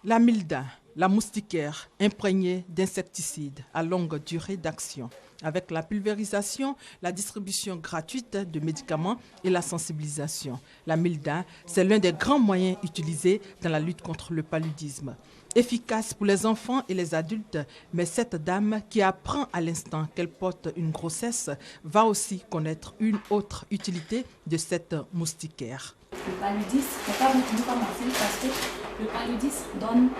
La milda, la moustiquaire imprégnée d'insecticides à longue durée d'action. Avec la pulvérisation, la distribution gratuite de médicaments et la sensibilisation. La milda, c'est l'un des grands moyens utilisés dans la lutte contre le paludisme. Efficace pour les enfants et les adultes, mais cette dame qui apprend à l'instant qu'elle porte une grossesse va aussi connaître une autre utilité de cette moustiquaire. Le paludisme, il ne faut pas beaucoup commencer parce que le paludisme donne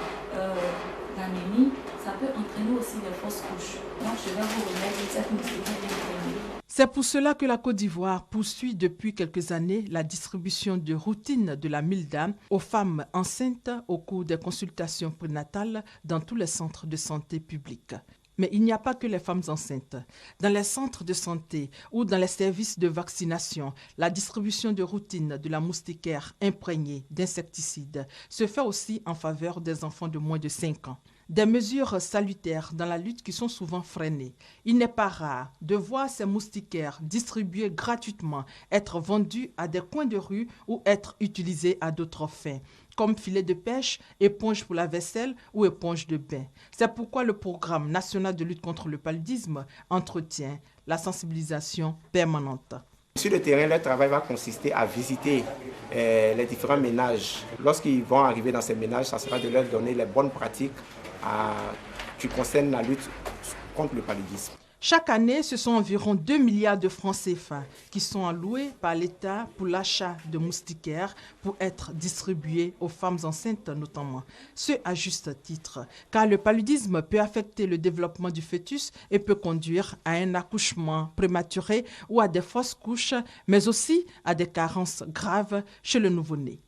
l'anémie, ça peut entraîner aussi des fausses couches. Donc je vais vous remettre cette moustiquaire imprégnée. C'est pour cela que la Côte d'Ivoire poursuit depuis quelques années la distribution de routine de la milda aux femmes enceintes au cours des consultations prénatales dans tous les centres de santé publics. Mais il n'y a pas que les femmes enceintes. Dans les centres de santé ou dans les services de vaccination, la distribution de routine de la moustiquaire imprégnée d'insecticides se fait aussi en faveur des enfants de moins de 5 ans. Des mesures salutaires dans la lutte qui sont souvent freinées. Il n'est pas rare de voir ces moustiquaires distribuées gratuitement, être vendues à des coins de rue ou être utilisées à d'autres fins, comme filet de pêche, éponge pour la vaisselle ou éponge de bain. C'est pourquoi le programme national de lutte contre le paludisme entretient la sensibilisation permanente. Sur le terrain, leur travail va consister à visiter les différents ménages. Lorsqu'ils vont arriver dans ces ménages, ça sera de leur donner les bonnes pratiques qui concernent la lutte contre le paludisme. Chaque année, ce sont environ 2 milliards de francs CFA qui sont alloués par l'État pour l'achat de moustiquaires pour être distribués aux femmes enceintes notamment. Ce à juste titre, car le paludisme peut affecter le développement du fœtus et peut conduire à un accouchement prématuré ou à des fausses couches, mais aussi à des carences graves chez le nouveau-né.